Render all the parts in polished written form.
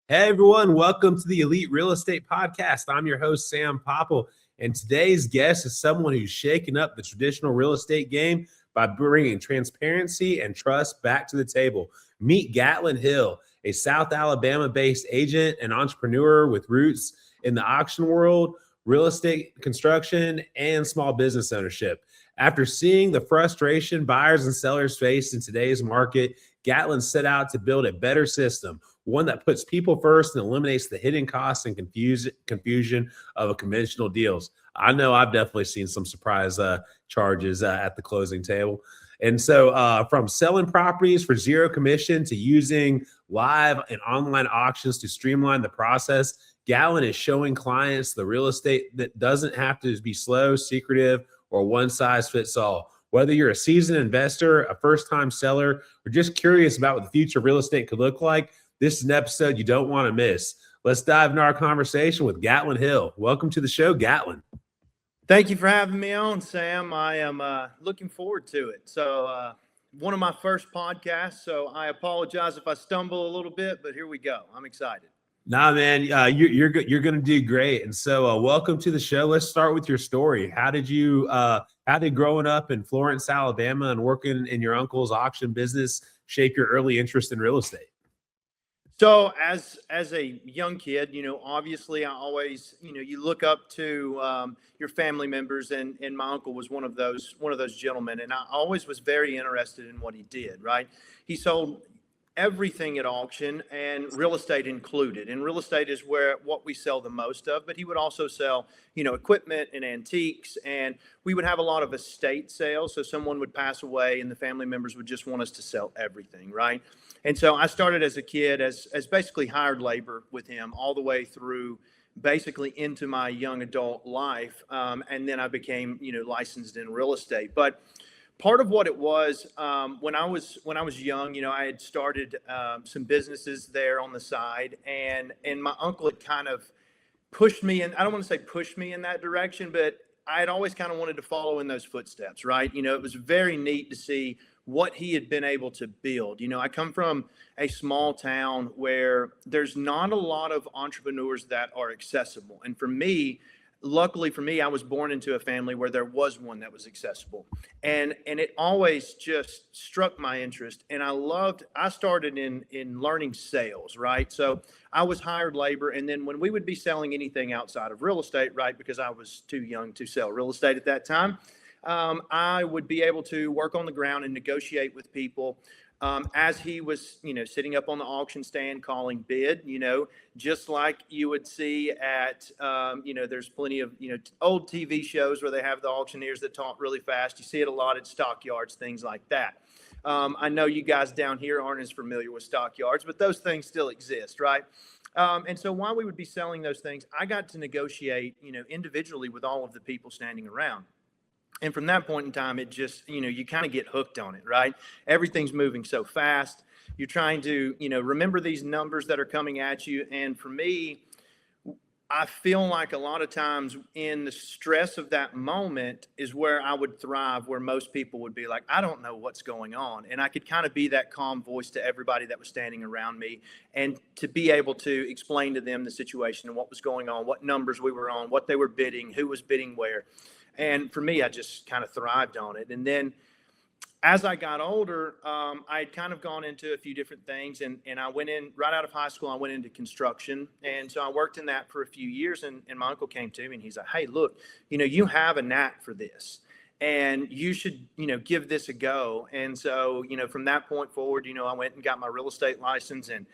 Hey everyone, welcome to the Elite Real Estate Podcast. I'm your host, Sam Popple, and today's guest is someone who's shaken up the traditional real estate game by bringing transparency and trust back to the table. Meet Gatlin Hill, a South Alabama-based agent and entrepreneur with roots in the auction world, real estate construction, and small business ownership. After seeing the frustration buyers and sellers face in today's market, Gatlin set out to build a better system, one that puts people first and eliminates the hidden costs and confusion of conventional deals. I know I've definitely seen some surprise charges at the closing table. And so from selling properties for zero commission to using live and online auctions to streamline the process, Gatlin is showing clients the real estate that doesn't have to be slow, secretive, or one size fits all. Whether you're a seasoned investor, a first-time seller, or just curious about what the future of real estate could look like, this is an episode you don't want to miss. Let's dive into our conversation with Gatlin Hill. Welcome to the show, Gatlin. Thank you for having me on, Sam. I am looking forward to it. So one of my first podcasts, so I apologize if I stumble a little bit, but here we go. I'm excited. Nah, man, you're going to do great. And so welcome to the show. Let's start with your story. How did growing up in Florence, Alabama and working in your uncle's auction business shape your early interest in real estate? So as a young kid, obviously I always, you look up to your family members, and my uncle was one of those gentlemen. And I always was very interested in what he did, right? He sold everything at auction, and real estate included. And real estate is what we sell the most of, but he would also sell, equipment and antiques. And we would have a lot of estate sales. So someone would pass away and the family members would just want us to sell everything, right? And so I started as a kid as basically hired labor with him all the way through basically into my young adult life. And then I became, licensed in real estate. But part of what it was when I was young, I had started some businesses there on the side, and my uncle had kind of pushed me, and I don't want to say pushed me in that direction, but I had always kind of wanted to follow in those footsteps, right? It was very neat to see what he had been able to build. I come from a small town where there's not a lot of entrepreneurs that are accessible, and luckily for me, I was born into a family where there was one that was accessible. And it always just struck my interest. And I started in learning sales, right? So I was hired labor. And then when we would be selling anything outside of real estate, right, because I was too young to sell real estate at that time, I would be able to work on the ground and negotiate with people. As he was, sitting up on the auction stand calling bid, just like you would see at, there's plenty of, old TV shows where they have the auctioneers that talk really fast. You see it a lot at stockyards, things like that. I know you guys down here aren't as familiar with stockyards, but those things still exist, right? And so while we would be selling those things, I got to negotiate, individually with all of the people standing around. And from that point in time, it just, you kind of get hooked on it, right? Everything's moving so fast. You're trying to, remember these numbers that are coming at you. And for me, I feel like a lot of times in the stress of that moment is where I would thrive, where most people would be like, I don't know what's going on. And I could kind of be that calm voice to everybody that was standing around me, and to be able to explain to them the situation and what was going on, what numbers we were on, what they were bidding, who was bidding where. And for me, I just kind of thrived on it. And then as I got older, I had kind of gone into a few different things. And I went in right out of high school, I went into construction. And so I worked in that for a few years. And my uncle came to me and he's like, hey, look, you have a knack for this, and you should, give this a go. And so, from that point forward, I went and got my real estate license. And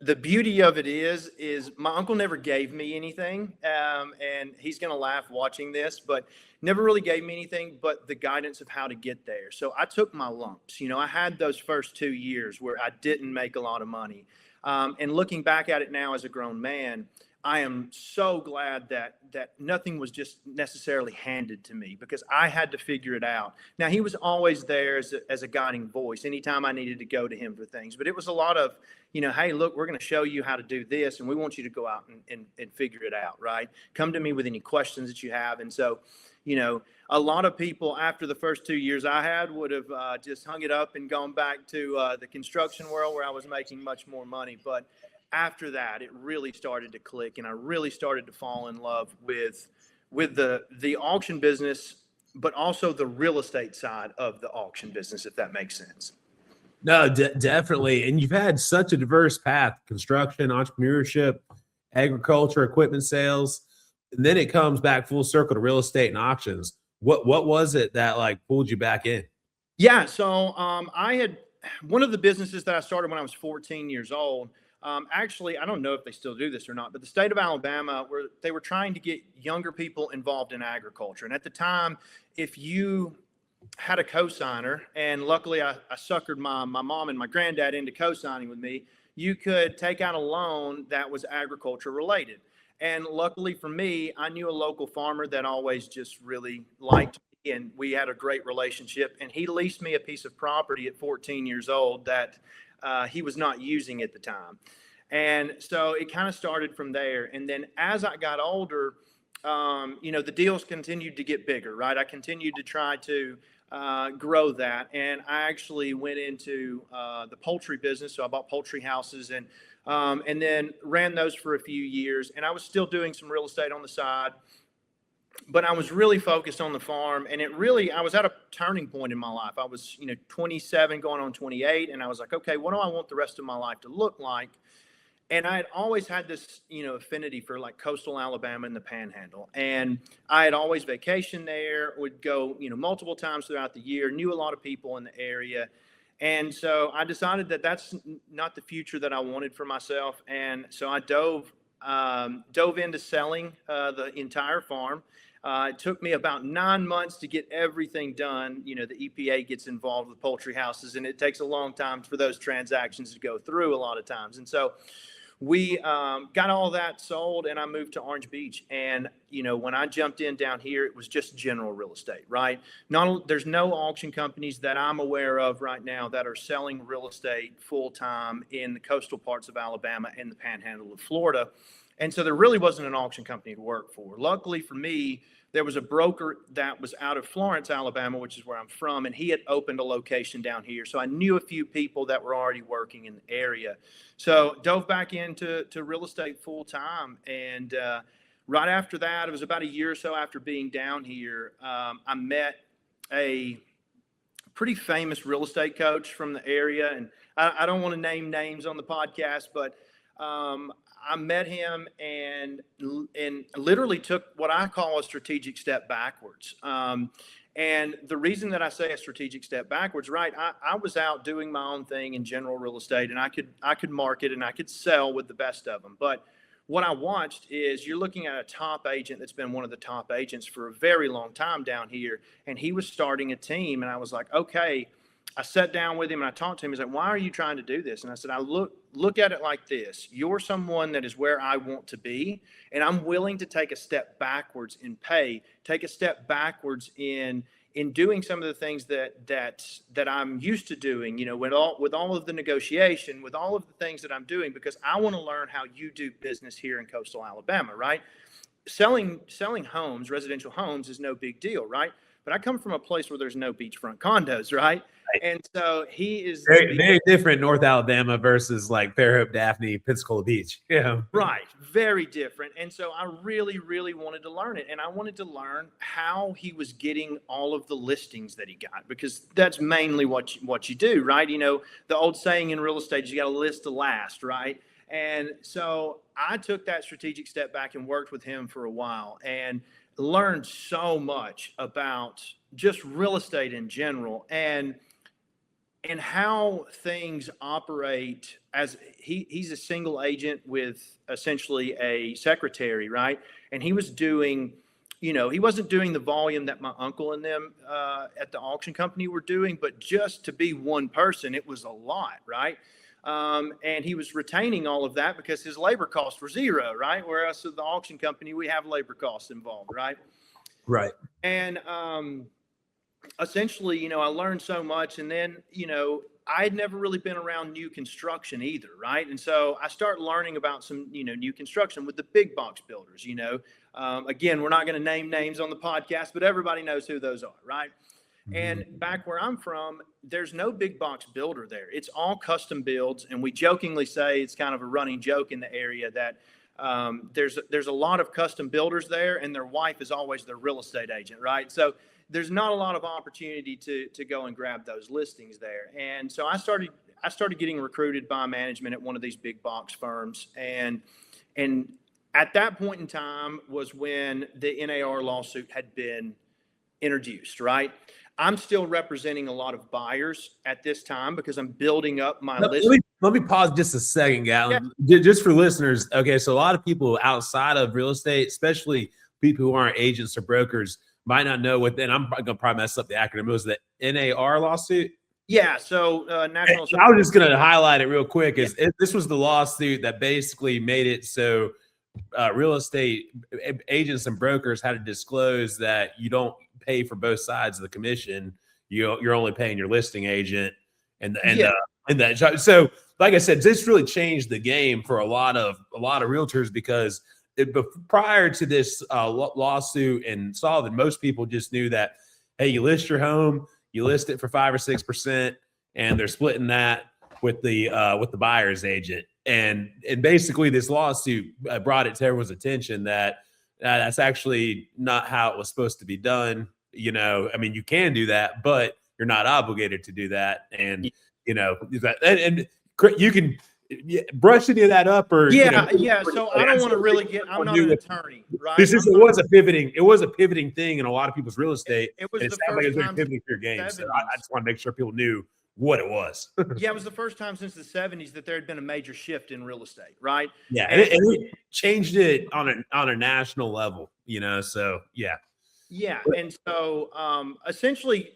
the beauty of it is my uncle never gave me anything, and he's going to laugh watching this, but never really gave me anything but the guidance of how to get there. So I took my lumps. I had those first 2 years where I didn't make a lot of money. And looking back at it now as a grown man, I am so glad that nothing was just necessarily handed to me, because I had to figure it out. Now, he was always there as a guiding voice anytime I needed to go to him for things. But it was a lot of, hey, look, we're going to show you how to do this, and we want you to go out and figure it out, right? Come to me with any questions that you have. And so, a lot of people after the first 2 years I had would have just hung it up and gone back to the construction world where I was making much more money. But after that, it really started to click, and I really started to fall in love with the auction business, but also the real estate side of the auction business, if that makes sense. No, definitely. And you've had such a diverse path: construction, entrepreneurship, agriculture, equipment sales. And then it comes back full circle to real estate and auctions. What was it that like pulled you back in? Yeah, so I had one of the businesses that I started when I was 14 years old. Actually, I don't know if they still do this or not, but the state of Alabama, they were trying to get younger people involved in agriculture. And at the time, if you had a cosigner, and luckily I suckered my mom and my granddad into co-signing with me, you could take out a loan that was agriculture related. And luckily for me, I knew a local farmer that always just really liked me, and we had a great relationship. And he leased me a piece of property at 14 years old that he was not using at the time. And so it kind of started from there. And then as I got older, the deals continued to get bigger, right? I continued to try to grow that. And I actually went into the poultry business. So I bought poultry houses and then ran those for a few years. And I was still doing some real estate on the side, but I was really focused on the farm. And I was at a turning point in my life. I was, 27 going on 28. And I was like, okay, what do I want the rest of my life to look like? And I had always had this, affinity for like coastal Alabama and the Panhandle. And I had always vacationed there, would go, multiple times throughout the year, knew a lot of people in the area. And so I decided that that's not the future that I wanted for myself. And so I dove into selling the entire farm. It took me about 9 months to get everything done. The EPA gets involved with poultry houses, and it takes a long time for those transactions to go through a lot of times. And so we got all that sold, and I moved to Orange Beach. And, when I jumped in down here, it was just general real estate, right? There's no auction companies that I'm aware of right now that are selling real estate full time in the coastal parts of Alabama and the Panhandle of Florida. And so there really wasn't an auction company to work for. Luckily for me, there was a broker that was out of Florence, Alabama, which is where I'm from, and he had opened a location down here. So I knew a few people that were already working in the area. So dove back into real estate full time. And right after that, it was about a year or so after being down here, I met a pretty famous real estate coach from the area. And I don't want to name names on the podcast, but I met him and literally took what I call a strategic step backwards. And the reason that I say a strategic step backwards, right? I was out doing my own thing in general real estate, and I could market and I could sell with the best of them. But what I watched is you're looking at a top agent that's been one of the top agents for a very long time down here, and he was starting a team. And I was like, okay. I sat down with him and I talked to him. He's like, why are you trying to do this? And I said, I look at it like this. You're someone that is where I want to be, and I'm willing to take a step backwards in pay, take a step backwards in doing some of the things that I'm used to doing, with all of the negotiation, with all of the things that I'm doing, because I want to learn how you do business here in coastal Alabama, right? Selling homes, residential homes, is no big deal, right? But I come from a place where there's no beachfront condos, right? And so he is very different North Alabama versus like Fairhope, Daphne, Pensacola Beach. Yeah. Right. Very different. And so I really, really wanted to learn it. And I wanted to learn how he was getting all of the listings that he got, because that's mainly what you do, right? The old saying in real estate is you got to list to last, right? And so I took that strategic step back and worked with him for a while and learned so much about just real estate in general and how things operate. As he's a single agent with essentially a secretary, right? And he was doing, he wasn't doing the volume that my uncle and them at the auction company were doing, but just to be one person, it was a lot, right? And he was retaining all of that because his labor costs were zero, right? Whereas with the auction company, we have labor costs involved, right? Right. And essentially, I learned so much. And then, I had never really been around new construction either, right? And so I started learning about some, new construction with the big box builders. Again, we're not going to name names on the podcast, but everybody knows who those are, right? And back where I'm from, there's no big box builder there. It's all custom builds, and we jokingly say, it's kind of a running joke in the area, that there's a lot of custom builders there, and their wife is always their real estate agent, right? So there's not a lot of opportunity to go and grab those listings there. And so I started getting recruited by management at one of these big box firms, and at that point in time was when the NAR lawsuit had been introduced, right? I'm still representing a lot of buyers at this time because I'm building up my list. Let me pause just a second, Gatlin. Yeah. Just for listeners. Okay, so a lot of people outside of real estate, especially people who aren't agents or brokers, might not know what. And I'm going to probably mess up the acronym. It was the NAR lawsuit. Yeah. So National. I was just going to highlight it real quick. This was the lawsuit that basically made it so real estate agents and brokers had to disclose that you don't pay for both sides of the commission. You're only paying your listing agent, and that. So, like I said, this really changed the game for a lot of realtors, because prior to this lawsuit and Sullivan, most people just knew that, hey, you list your home, you list it for 5 or 6%, and they're splitting that with the buyer's agent. And basically, this lawsuit brought it to everyone's attention that that's actually not how it was supposed to be done. I mean, you can do that, but you're not obligated to do that. And and you can brush any of that up, or So I don't want to really get. I'm not an attorney, right? It was a pivoting thing in a lot of people's real estate. It was the first time pivoting for your game. So I just want to make sure people knew what it was. Yeah, it was the first time since the 70s that there had been a major shift in real estate, right? Yeah, and it changed it on a national level, so yeah. Yeah, and so essentially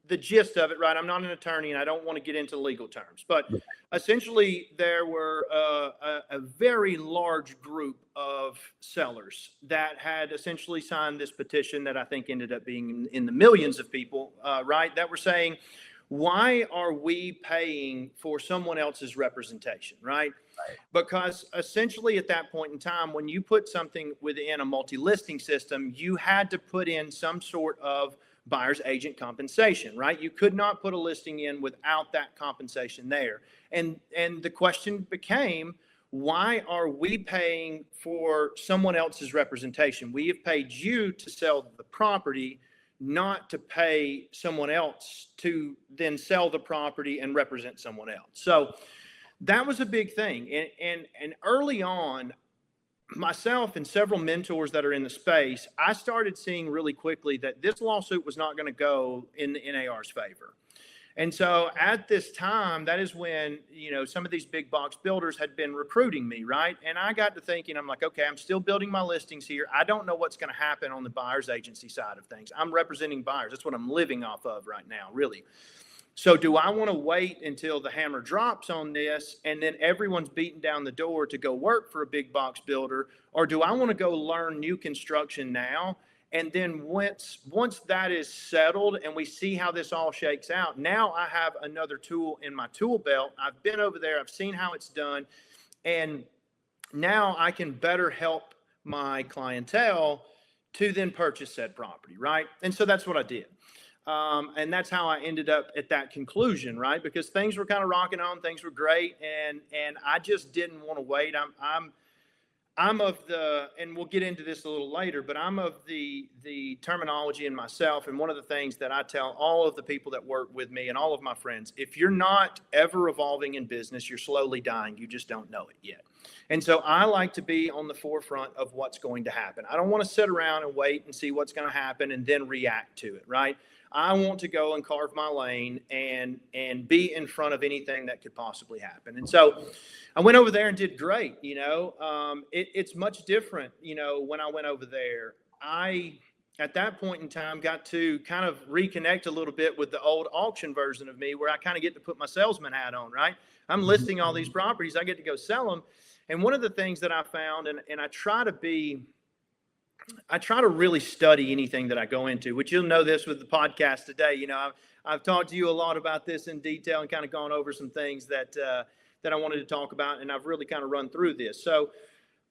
the gist of it, right? I'm not an attorney and I don't want to get into legal terms, but essentially there were a very large group of sellers that had essentially signed this petition that I think ended up being in the millions of people, right? That were saying, why are we paying for someone else's representation, right? Because essentially at that point in time, when you put something within a multi-listing system, you had to put in some sort of buyer's agent compensation, right? You could not put a listing in without that compensation there. And the question became, why are we paying for someone else's representation? We have paid you to sell the property, not to pay someone else to then sell the property and represent someone else. So that was a big thing. And early on, myself and several mentors that are in the space, I started seeing really quickly that this lawsuit was not going to go in the NAR's favor. And so at this time, that is when, some of these big box builders had been recruiting me, right? And I got to thinking, I'm like, okay, I'm still building my listings here. I don't know what's going to happen on the buyer's agency side of things. I'm representing buyers. That's what I'm living off of right now, really. So do I want to wait until the hammer drops on this and then everyone's beating down the door to go work for a big box builder? Or do I want to go learn new construction now? And then once that is settled and we see how this all shakes out, now I have another tool in my tool belt. I've been over there. I've seen how it's done. And now I can better help my clientele to then purchase said property, right? And so that's what I did. And that's how I ended up at that conclusion, right? Because things were kind of rocking on, things were great. And I just didn't want to wait. I'm of the, and we'll get into this a little later, but I'm of the terminology in myself. And one of the things that I tell all of the people that work with me and all of my friends, if you're not ever evolving in business, you're slowly dying. You just don't know it yet. And so I like to be on the forefront of what's going to happen. I don't want to sit around and wait and see what's going to happen and then react to it, right? I want to go and carve my lane and be in front of anything that could possibly happen. And so I went over there and did great. It's much different. When I went over there, I, at that point in time, got to kind of reconnect a little bit with the old auction version of me, where I kind of get to put my salesman hat on, right? I'm listing all these properties. I get to go sell them. And one of the things that I found, and I try to be I try to really study anything that I go into, which you'll know this with the podcast today. I've talked to you a lot about this in detail and kind of gone over some things that I wanted to talk about, and I've really kind of run through this. So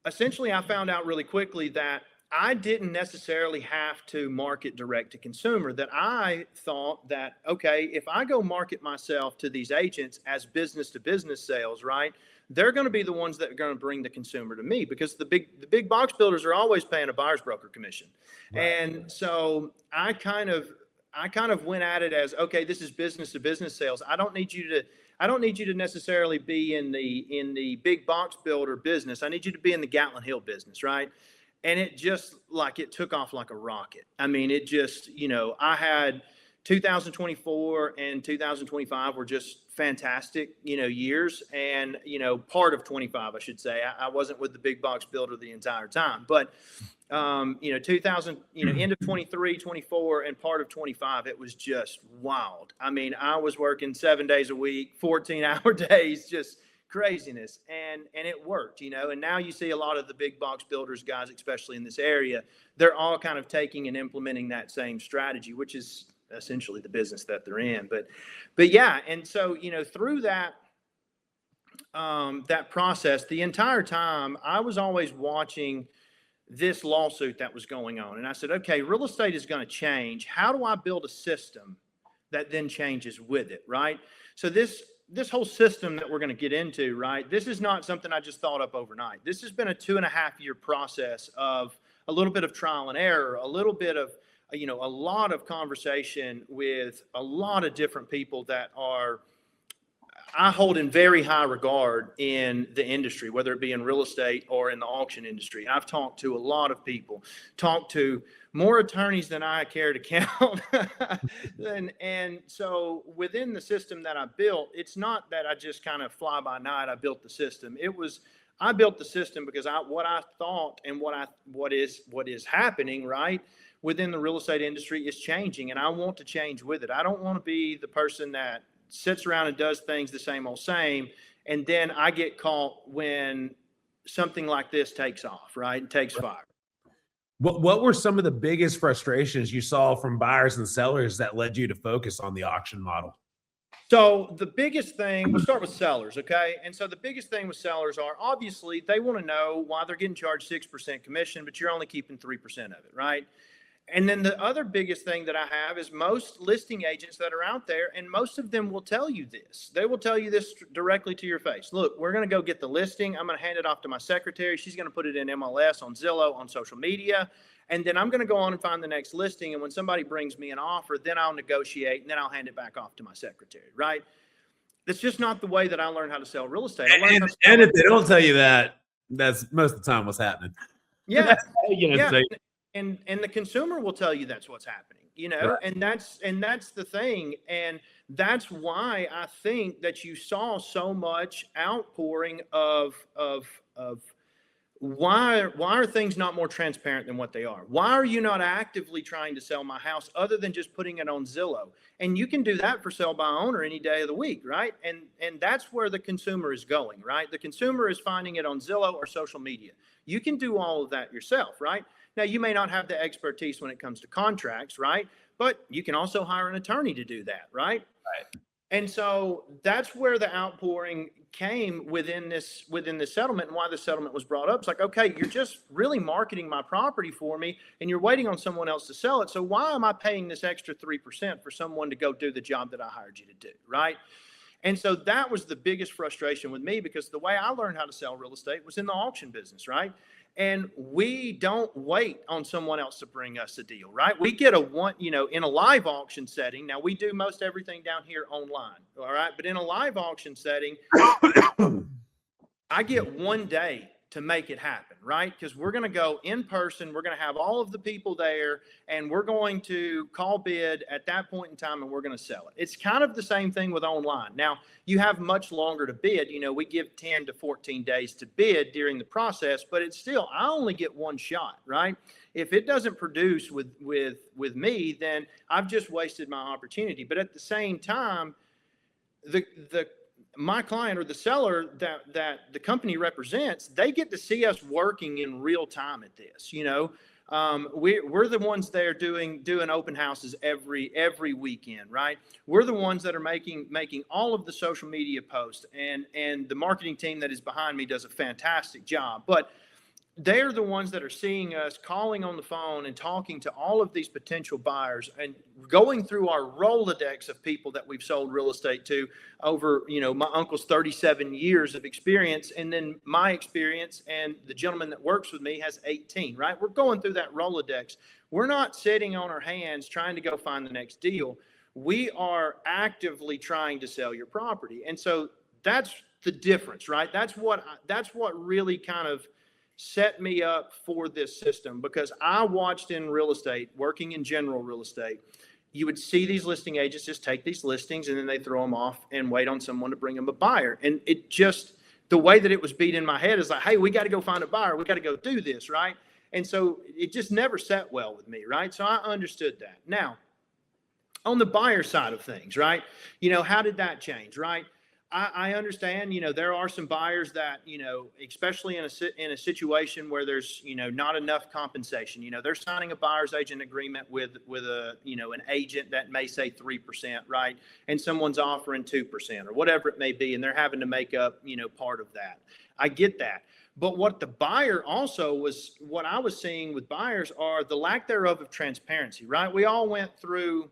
essentially, I found out really quickly that I didn't necessarily have to market direct to consumer. That I thought that, okay, if I go market myself to these agents as business to business sales, right? They're going to be the ones that are going to bring the consumer to me, because the big box builders are always paying a buyer's broker commission. Right. And so I kind of went at it as, okay, this is business to business sales. I don't need you to necessarily be in the big box builder business. I need you to be in the Gatlin Hill business, right? And it took off like a rocket. I mean, it just, I had 2024 and 2025 were just fantastic, years. And, part of 25, I should say. I wasn't with the big box builder the entire time, but, 2000, end of 23, 24, and part of 25, it was just wild. I mean, I was working 7 days a week, 14-hour days, just craziness. And it worked, and now you see a lot of the big box builders guys, especially in this area, they're all kind of taking and implementing that same strategy, which is essentially the business that they're in. But yeah. And so, through that process, the entire time I was always watching this lawsuit that was going on. And I said, okay, real estate is going to change. How do I build a system that then changes with it? Right. So this whole system that we're going to get into, right? This is not something I just thought up overnight. This has been a 2.5-year process of a little bit of trial and error, a little bit of, a lot of conversation with a lot of different people that I hold in very high regard in the industry, whether it be in real estate or in the auction industry. I've talked to a lot of people, talked to more attorneys than I care to count. and so within the system that I built, it's not that I just kind of fly by night. I built the system. I built the system because what I thought and what is happening, right, within the real estate industry is changing, and I want to change with it. I don't want to be the person that sits around and does things the same old same, and then I get caught when something like this takes off, right? It takes fire. What were some of the biggest frustrations you saw from buyers and sellers that led you to focus on the auction model? So the biggest thing, we'll start with sellers, okay? And so the biggest thing with sellers are, obviously, they want to know why they're getting charged 6% commission, but you're only keeping 3% of it, right? And then the other biggest thing that I have is most listing agents that are out there, and most of them will tell you this. They will tell you this directly to your face. Look, we're going to go get the listing. I'm going to hand it off to my secretary. She's going to put it in MLS, on Zillow, on social media. And then I'm going to go on and find the next listing. And when somebody brings me an offer, then I'll negotiate, and then I'll hand it back off to my secretary, right? That's just not the way that I learned how to sell real estate. And if they don't tell you that, that's most of the time what's happening. Yeah. Yeah. And the consumer will tell you that's what's happening, right. and that's the thing. And that's why I think that you saw so much outpouring of why are things not more transparent than what they are? Why are you not actively trying to sell my house other than just putting it on Zillow? And you can do that for sell by owner any day of the week, right? And that's where the consumer is going, right? The consumer is finding it on Zillow or social media. You can do all of that yourself, right? Now, you may not have the expertise when it comes to contracts, right? But you can also hire an attorney to do that, right? Right. And so that's where the outpouring came within this settlement, and why the settlement was brought up. It's like, okay, you're just really marketing my property for me, and you're waiting on someone else to sell it. So why am I paying this extra 3% for someone to go do the job that I hired you to do, right? And so that was the biggest frustration with me, because the way I learned how to sell real estate was in the auction business, right? And we don't wait on someone else to bring us a deal, right? We get in a live auction setting. Now, we do most everything down here online, all right? But in a live auction setting, I get 1 day to make it happen, right? Because we're going to go in person. We're going to have all of the people there, and we're going to call bid at that point in time, and we're going to sell it. It's kind of the same thing with online. Now, you have much longer to bid. We give 10 to 14 days to bid during the process, but it's still, I only get one shot, right? If it doesn't produce with me, then I've just wasted my opportunity. But at the same time, my client or the seller that the company represents, they get to see us working in real time at this. We're the ones there doing open houses every weekend, right? We're the ones that are making all of the social media posts, and the marketing team that is behind me does a fantastic job. But they're the ones that are seeing us, calling on the phone and talking to all of these potential buyers and going through our Rolodex of people that we've sold real estate to over, my uncle's 37 years of experience. And then my experience, and the gentleman that works with me has 18, right? We're going through that Rolodex. We're not sitting on our hands trying to go find the next deal. We are actively trying to sell your property. And so that's the difference, right? That's what really kind of set me up for this system, because I watched in real estate, working in general real estate, you would see these listing agents just take these listings and then they throw them off and wait on someone to bring them a buyer. And it just, the way that it was beat in my head is like, hey, we got to go find a buyer. We got to go do this, right? And so it just never sat well with me, right? So I understood that. Now, on the buyer side of things, right? How did that change, right? I understand, there are some buyers that, especially in a situation where there's, not enough compensation, they're signing a buyer's agent agreement with a, an agent that may say 3%, right? And someone's offering 2% or whatever it may be, and they're having to make up, part of that. I get that. But what the buyer also was, what I was seeing with buyers are the lack thereof of transparency, right? We all went through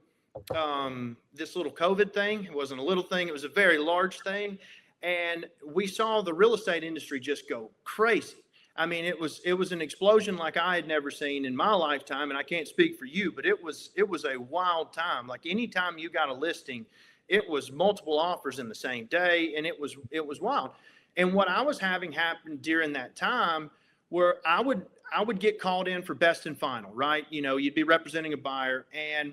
this little COVID thing. It wasn't a little thing. It was a very large thing. And we saw the real estate industry just go crazy. I mean, it was an explosion like I had never seen in my lifetime. And I can't speak for you, but it was a wild time. Like anytime you got a listing, it was multiple offers in the same day. And it was wild. And what I was having happen during that time, where I would get called in for best and final, right? You'd be representing a buyer, and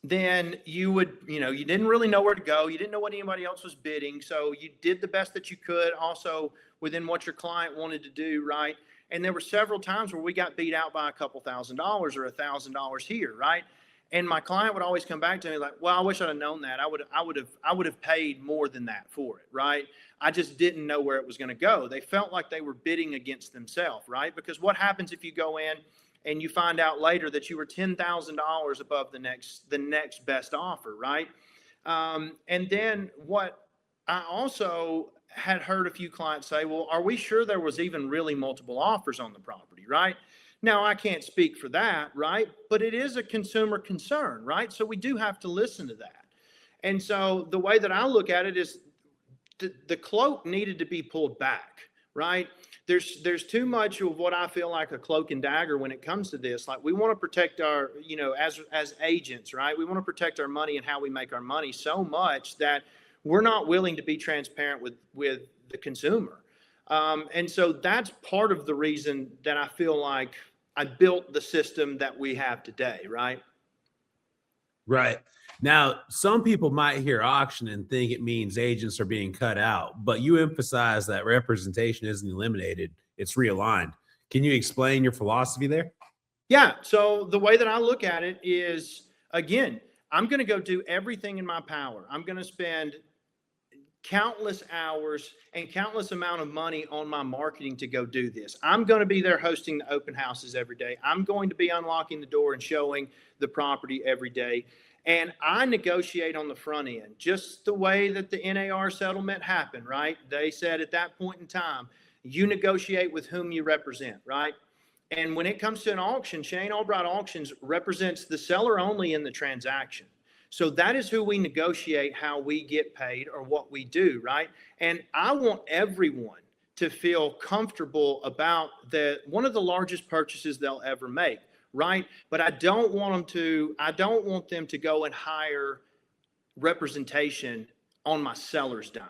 then you would, you didn't really know where to go. You didn't know what anybody else was bidding. So you did the best that you could, also within what your client wanted to do, right? And there were several times where we got beat out by a couple $1,000 or $1,000 here, right? And my client would always come back to me like, well, I wish I'd have known that. I would have paid more than that for it, right? I just didn't know where it was going to go. They felt like they were bidding against themselves, right? Because what happens if you go in and you find out later that you were $10,000 above the next best offer, right? And then what I also had heard a few clients say, well, are we sure there was even really multiple offers on the property, right? Now, I can't speak for that, right? But it is a consumer concern, right? So we do have to listen to that. And so the way that I look at it is the cloak needed to be pulled back, right? There's too much of what I feel like a cloak and dagger when it comes to this. Like, we want to protect our, as agents, right? We want to protect our money and how we make our money so much that we're not willing to be transparent with the consumer. And so that's part of the reason that I feel like I built the system that we have today, right? Right. Now, some people might hear auction and think it means agents are being cut out, but you emphasize that representation isn't eliminated, it's realigned. Can you explain your philosophy there? Yeah. So the way that I look at it is, again, I'm going to go do everything in my power. I'm going to spend countless hours and countless amount of money on my marketing to go do this. I'm going to be there hosting the open houses every day. I'm going to be unlocking the door and showing the property every day. And I negotiate on the front end, just the way that the NAR settlement happened, right? They said at that point in time, you negotiate with whom you represent, right? And when it comes to an auction, Shane Albright Auctions represents the seller only in the transaction. So that is who we negotiate how we get paid or what we do, right? And I want everyone to feel comfortable about one of the largest purchases they'll ever make, right? But I don't want them to go and hire representation on my seller's dime.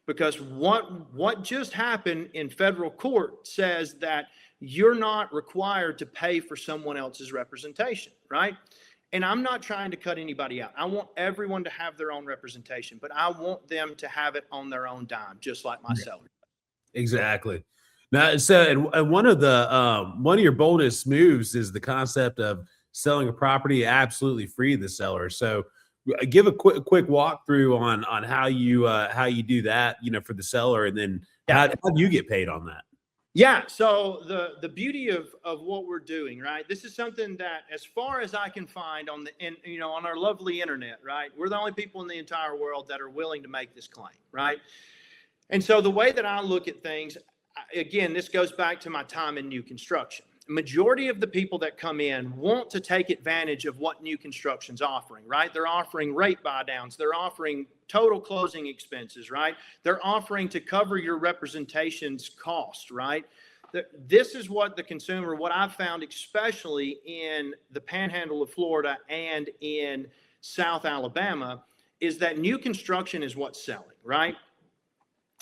Because what just happened in federal court says that you're not required to pay for someone else's representation, right? And I'm not trying to cut anybody out. I want everyone to have their own representation, but I want them to have it on their own dime, just like my seller. Exactly. Now, so and one of your boldest moves is the concept of selling a property absolutely free to the seller. So, give a quick walkthrough on how you do that, for the seller, and then how do you get paid on that? Yeah. So the beauty of what we're doing, right? This is something that, as far as I can find on our lovely internet, right? We're the only people in the entire world that are willing to make this claim, right? And so the way that I look at things, again, this goes back to my time in new construction. Majority of the people that come in want to take advantage of what new construction's offering, right? They're offering rate buy downs. They're offering total closing expenses, right? They're offering to cover your representation's cost, right? This is what the consumer, what I've found, especially in the panhandle of Florida and in South Alabama, is that new construction is what's selling, right?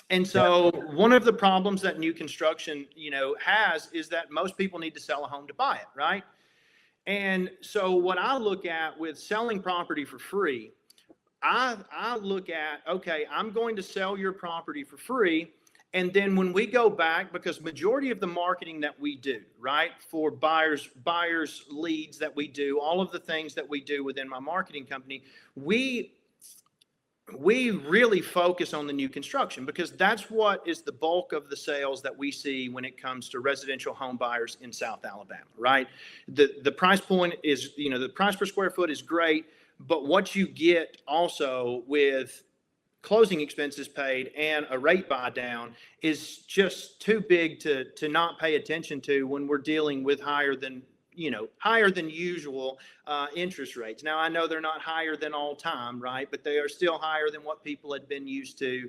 And so one of the problems that new construction, has is that most people need to sell a home to buy it, right? And so what I look at with selling property for free, I look at, okay, I'm going to sell your property for free. And then when we go back, because majority of the marketing that we do, right, for buyers leads that we do, all of the things that we do within my marketing company, we really focus on the new construction, because that's what is the bulk of the sales that we see when it comes to residential home buyers in South Alabama, right? The price point is, the price per square foot is great, but what you get also with closing expenses paid and a rate buy down is just too big to not pay attention to when we're dealing with higher than usual interest rates. Now, I know they're not higher than all time, right? But they are still higher than what people had been used to,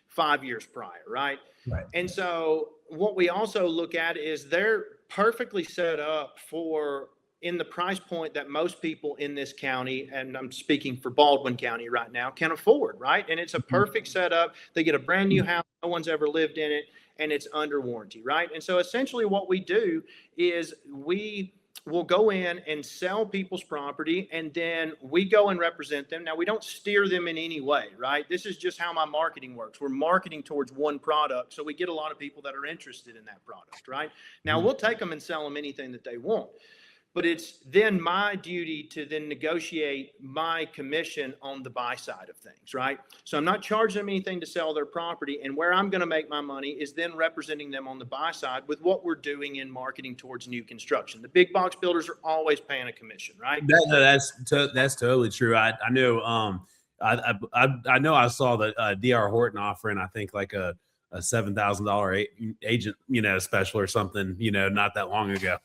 5 years prior, right? Right. And so what we also look at is they're perfectly set up for, in the price point that most people in this county, and I'm speaking for Baldwin County right now, can afford, right? And it's a perfect setup. They get a brand new house. No one's ever lived in it. And it's under warranty, right? And so essentially what we do is we will go in and sell people's property, and then we go and represent them. Now, we don't steer them in any way, right? This is just how my marketing works. We're marketing towards one product, so we get a lot of people that are interested in that product, right? Now, we'll take them and sell them anything that they want. But it's then my duty to then negotiate my commission on the buy side of things, right? So I'm not charging them anything to sell their property. And where I'm going to make my money is then representing them on the buy side with what we're doing in marketing towards new construction. The big box builders are always paying a commission, right? That's totally true. I know. I know. I saw that DR Horton offering, I think, like a $7,000 agent, special or something, not that long ago.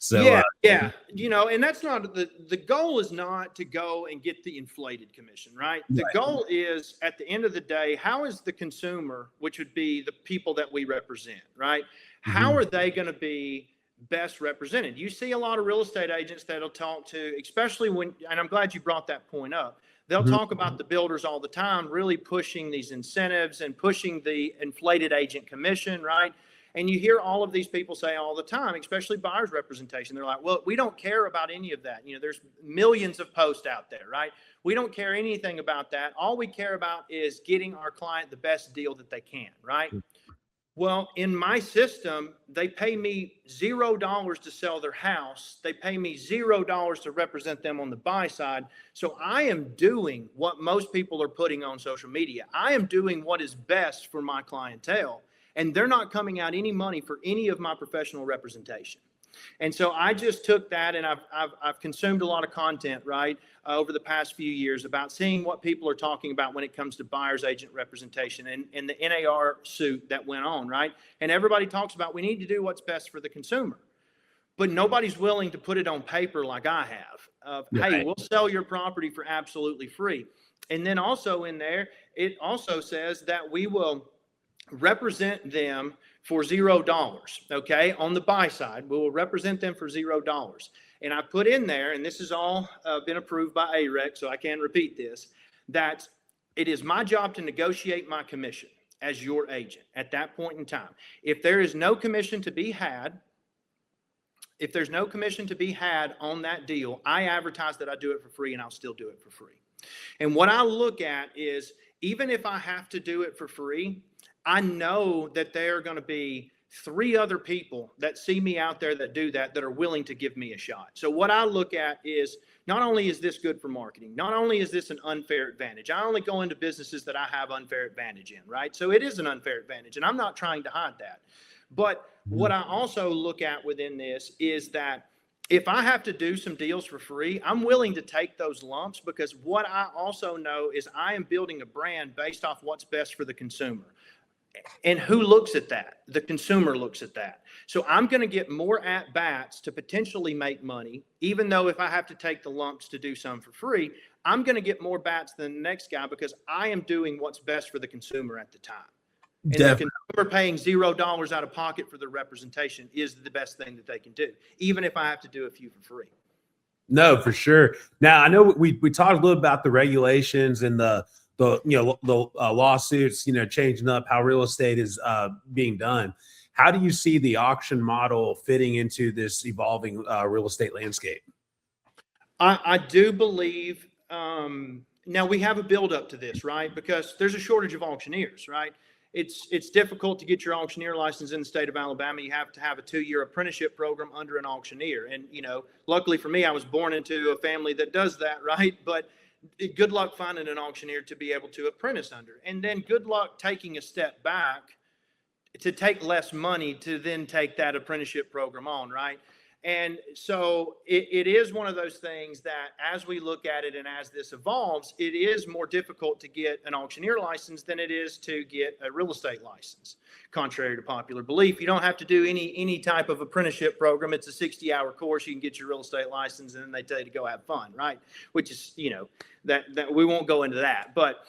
So yeah. And that's not the goal is not to go and get the inflated commission, right? The goal is, at the end of the day, how is the consumer, which would be the people that we represent, right? How are they going to be best represented? You see a lot of real estate agents that'll talk to, especially and I'm glad you brought that point up. They'll talk about the builders all the time, really pushing these incentives and pushing the inflated agent commission, right? And you hear all of these people say all the time, especially buyers representation. They're like, well, we don't care about any of that. There's millions of posts out there, right? We don't care anything about that. All we care about is getting our client the best deal that they can, right? Well, in my system, they pay me $0 to sell their house. They pay me $0 to represent them on the buy side. So I am doing what most people are putting on social media. I am doing what is best for my clientele. And they're not coming out any money for any of my professional representation. And so I just took that, and I've consumed a lot of content, right, over the past few years about seeing what people are talking about when it comes to buyer's agent representation and the NAR suit that went on, right? And everybody talks about we need to do what's best for the consumer. But nobody's willing to put it on paper like I have. Hey, we'll sell your property for absolutely free. And then also in there, it also says that we will represent them for $0. Okay. On the buy side, we will represent them for $0. And I put in there, and this has all been approved by AREC, so I can repeat this, that it is my job to negotiate my commission as your agent at that point in time. If there is no commission to be had, on that deal, I advertise that I do it for free, and I'll still do it for free. And what I look at is, even if I have to do it for free, I know that there are going to be 3 other people that see me out there that do that are willing to give me a shot. So what I look at is, not only is this good for marketing, not only is this an unfair advantage, I only go into businesses that I have unfair advantage in, right? So it is an unfair advantage, and I'm not trying to hide that. But what I also look at within this is that if I have to do some deals for free, I'm willing to take those lumps, because what I also know is I am building a brand based off what's best for the consumer. And who looks at that? The consumer looks at that. So I'm going to get more at bats to potentially make money, even though if I have to take the lumps to do some for free, I'm going to get more bats than the next guy, because I am doing what's best for the consumer at the time. And Definitely. the consumer paying $0 out of pocket for the representation is the best thing that they can do, even if I have to do a few for free. No, for sure. Now I know we talked a little about the regulations and the lawsuits, changing up how real estate is being done. How do you see the auction model fitting into this evolving real estate landscape? I do believe now we have a buildup to this, right? Because there's a shortage of auctioneers, right? It's difficult to get your auctioneer license in the state of Alabama. You have to have a 2-year apprenticeship program under an auctioneer. And, luckily for me, I was born into a family that does that, right? But good luck finding an auctioneer to be able to apprentice under. And then good luck taking a step back to take less money to then take that apprenticeship program on, right? And so it is one of those things that as we look at it and as this evolves, it is more difficult to get an auctioneer license than it is to get a real estate license. Contrary to popular belief, you don't have to do any type of apprenticeship program. It's a 60-hour course. You can get your real estate license and then they tell you to go have fun, right? Which is, that we won't go into that. But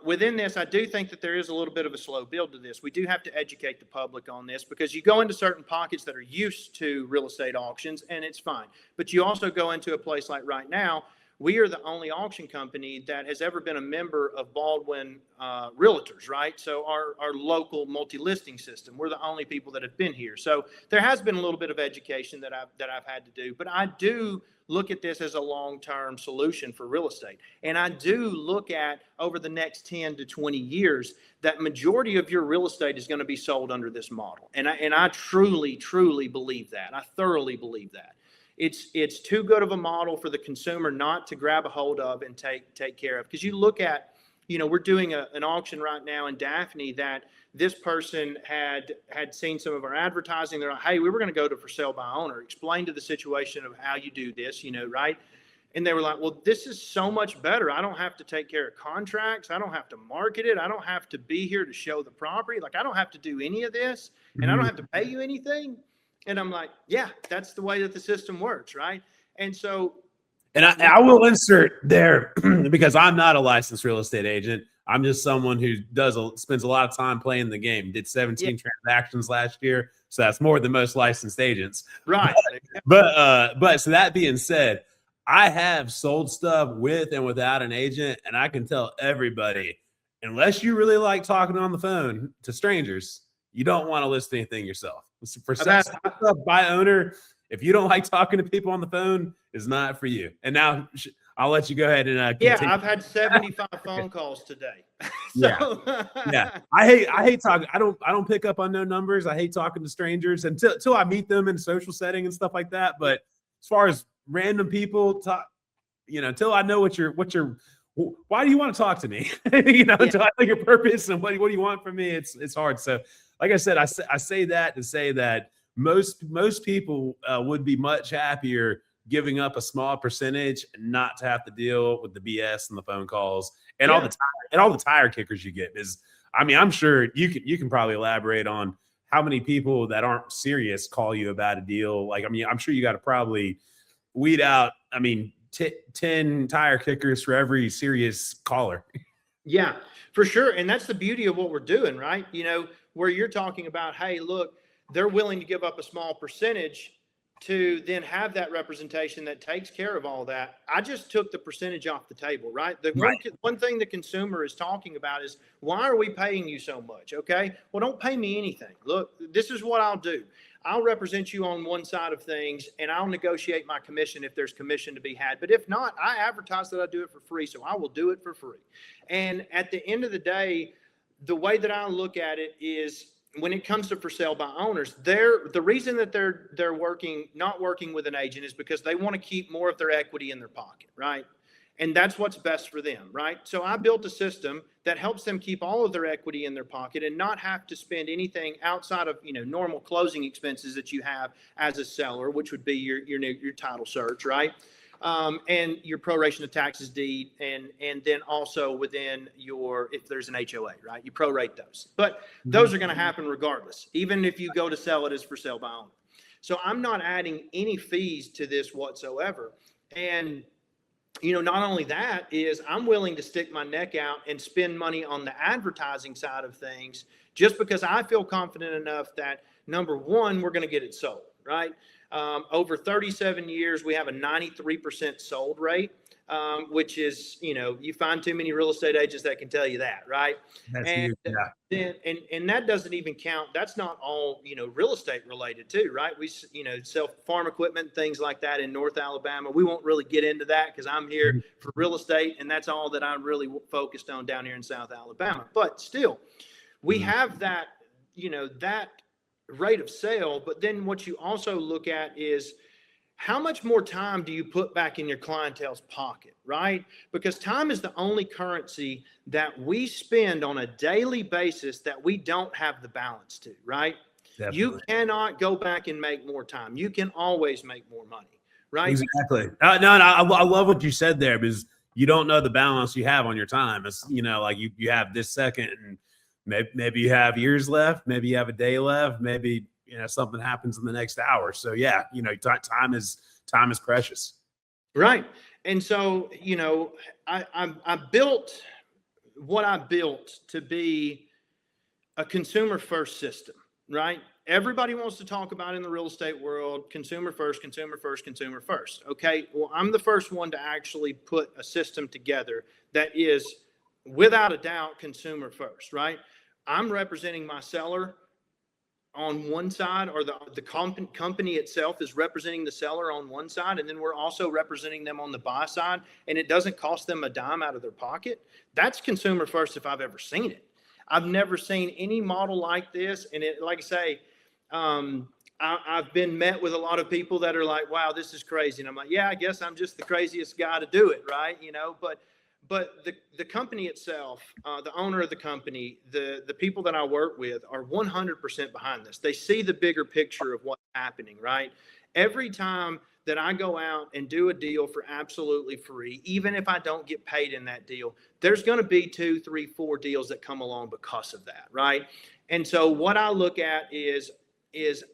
within this, I do think that there is a little bit of a slow build to this. We do have to educate the public on this, because you go into certain pockets that are used to real estate auctions and it's fine. But you also go into a place like right now, we are the only auction company that has ever been a member of Baldwin Realtors, right? So our local multi-listing system, we're the only people that have been here. So there has been a little bit of education that I've had to do, but I do look at this as a long-term solution for real estate. And I do look at over the next 10 to 20 years, that majority of your real estate is going to be sold under this model. And I truly, truly believe that. I thoroughly believe that. It's too good of a model for the consumer not to grab a hold of and take care of. Because you look at, we're doing an auction right now in Daphne that this person had seen some of our advertising. They're like, hey, we were going to go to for sale by owner. Explain to the situation of how you do this, right? And they were like, well, this is so much better. I don't have to take care of contracts. I don't have to market it. I don't have to be here to show the property. Like, I don't have to do any of this, and I don't have to pay you anything. And I'm like, yeah, that's the way that the system works, right? And so, and I will insert there because I'm not a licensed real estate agent. I'm just someone who spends a lot of time playing the game. Did 17 transactions last year, so that's more than most licensed agents. Right. But so that being said, I have sold stuff with and without an agent, and I can tell everybody, unless you really like talking on the phone to strangers, you don't want to list anything yourself. For stuff by owner, if you don't like talking to people on the phone, is not for you. And now I'll let you go ahead and continue. Yeah, I've had 75 phone calls today. Yeah. I hate talking. I don't pick up unknown numbers. I hate talking to strangers until I meet them in a social setting and stuff like that. But as far as random people talk, until I know why do you want to talk to me? Until I know your purpose and what do you want from me? It's hard. So like I said, I say that to say that most people would be much happier giving up a small percentage and not to have to deal with the BS and the phone calls and all the tire kickers you get. I'm sure you can probably elaborate on how many people that aren't serious call you about a deal. I'm sure you got to probably weed out 10 tire kickers for every serious caller. Yeah, for sure. And that's the beauty of what we're doing, right? Where you're talking about, hey, look, they're willing to give up a small percentage to then have that representation that takes care of all that. I just took the percentage off the table, right? One thing the consumer is talking about is, why are we paying you so much? Okay, well, don't pay me anything. Look, this is what I'll do. I'll represent you on one side of things, and I'll negotiate my commission if there's commission to be had. But if not, I advertise that I do it for free, so I will do it for free. And at the end of the day, the way that I look at it is, when it comes to for sale by owners, the reason that they're not working with an agent is because they want to keep more of their equity in their pocket, right? And that's what's best for them, right? So I built a system that helps them keep all of their equity in their pocket and not have to spend anything outside of, normal closing expenses that you have as a seller, which would be your title search, right? And your proration of taxes deed, and then also within if there's an HOA, right? You prorate those. But those are going to happen regardless, even if you go to sell it as for sale by owner. So I'm not adding any fees to this whatsoever. And not only that is I'm willing to stick my neck out and spend money on the advertising side of things just because I feel confident enough that, number one, we're going to get it sold, right? Over 37 years, we have a 93% sold rate, which is, you find too many real estate agents that can tell you that, right? That's and huge. Yeah. then, and that doesn't even count. That's not all, real estate related too, right? We, sell farm equipment, things like that in North Alabama. We won't really get into that because I'm here for real estate, and that's all that I'm really focused on down here in South Alabama. But still, we have that, that rate of sale. But then what you also look at is how much more time do you put back in your clientele's pocket, right? Because time is the only currency that we spend on a daily basis that we don't have the balance to, right? Definitely. You cannot go back and make more time. You can always make more money, right? Exactly. No, I love what you said there, because you don't know the balance you have on your time. It's, like you have this second, and maybe you have years left, maybe you have a day left, maybe something happens in the next hour. So yeah, time is precious. Right. And so, I built what I built to be a consumer first system, right? Everybody wants to talk about in the real estate world, consumer first, consumer first, consumer first. Okay. Well, I'm the first one to actually put a system together that is without a doubt consumer first, right? I'm representing my seller on one side, or the company itself is representing the seller on one side, and then we're also representing them on the buy side, and it doesn't cost them a dime out of their pocket. That's consumer first if I've ever seen it. I've never seen any model like this. And it, like I say, I've been met with a lot of people that are like, wow, this is crazy. And I'm like, yeah, I guess I'm just the craziest guy to do it, right? But the company itself, the owner of the company, the people that I work with are 100% behind this. They see the bigger picture of what's happening, right? Every time that I go out and do a deal for absolutely free, even if I don't get paid in that deal, there's going to be 2, 3, 4 deals that come along because of that, right? And so what I look at is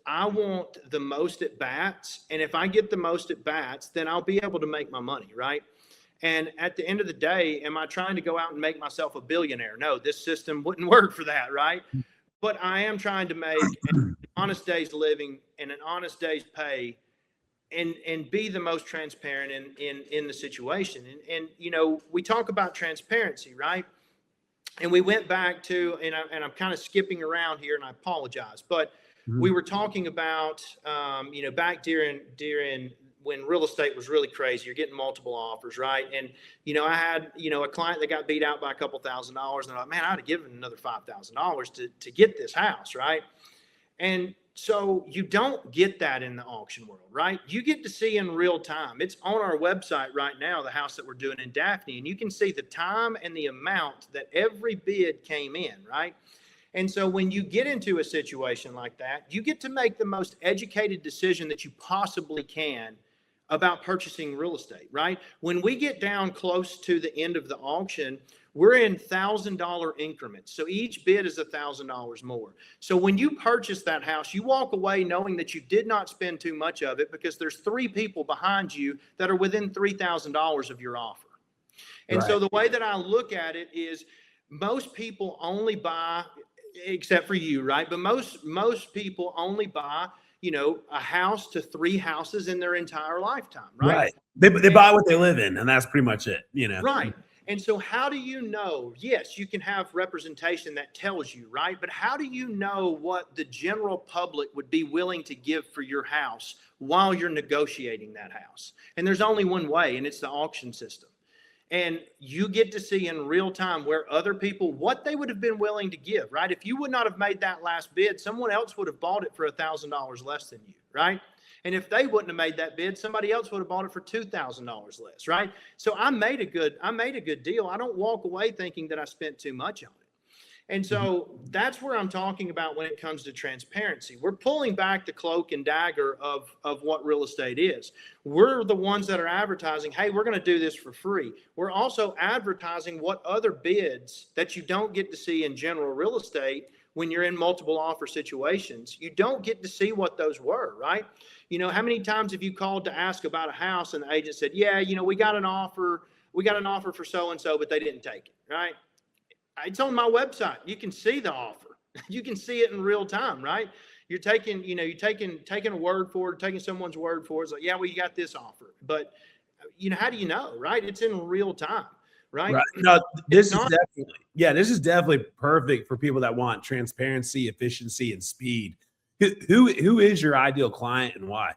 I want the most at bats. And if I get the most at bats, then I'll be able to make my money, right? And at the end of the day, am I trying to go out and make myself a billionaire? No, this system wouldn't work for that, right? But I am trying to make an honest day's living and an honest day's pay, and be the most transparent in the situation. And we talk about transparency, right? And we went back to, and I'm kind of skipping around here, and I apologize, but we were talking about, back during when real estate was really crazy. You're getting multiple offers, right? And, I had, a client that got beat out by a couple $1,000s, and I thought, man, I'd have given another $5,000 to get this house, right? And so you don't get that in the auction world, right? You get to see in real time. It's on our website right now, the house that we're doing in Daphne, and you can see the time and the amount that every bid came in, right? And so when you get into a situation like that, you get to make the most educated decision that you possibly can about purchasing real estate, right? When we get down close to the end of the auction, we're in $1,000 increments. So each bid is $1,000 more. So when you purchase that house, you walk away knowing that you did not spend too much of it, because there's 3 people behind you that are within $3,000 of your offer. And so the way that I look at it is, most people only buy, except for you, right? But most people only buy, a house to 3 houses in their entire lifetime, right? They buy what they live in, and that's pretty much it, Right. And so how do you know? Yes, you can have representation that tells you, right? But how do you know what the general public would be willing to give for your house while you're negotiating that house? And there's only one way, and it's the auction system. And you get to see in real time where other people, what they would have been willing to give, right? If you would not have made that last bid, someone else would have bought it for $1,000 less than you, right? And if they wouldn't have made that bid, somebody else would have bought it for $2,000 less, right? So I made a good deal. I don't walk away thinking that I spent too much on it. And so that's where I'm talking about when it comes to transparency. We're pulling back the cloak and dagger of what real estate is. We're the ones that are advertising, hey, we're going to do this for free. We're also advertising what other bids that you don't get to see in general real estate when you're in multiple offer situations. You don't get to see what those were, right? You know, how many times have you called to ask about a house and the agent said, yeah, you know, we got an offer for so-and-so, but they didn't take it, right? It's on my website. You can see the offer. You can see it in real time, right? You're taking a word for it, taking someone's word for it. It's like, yeah, well, you got this offer. But, you know, how do you know, right? It's in real time, right? Right. No, this is definitely perfect for people that want transparency, efficiency, and speed. Who is your ideal client and why?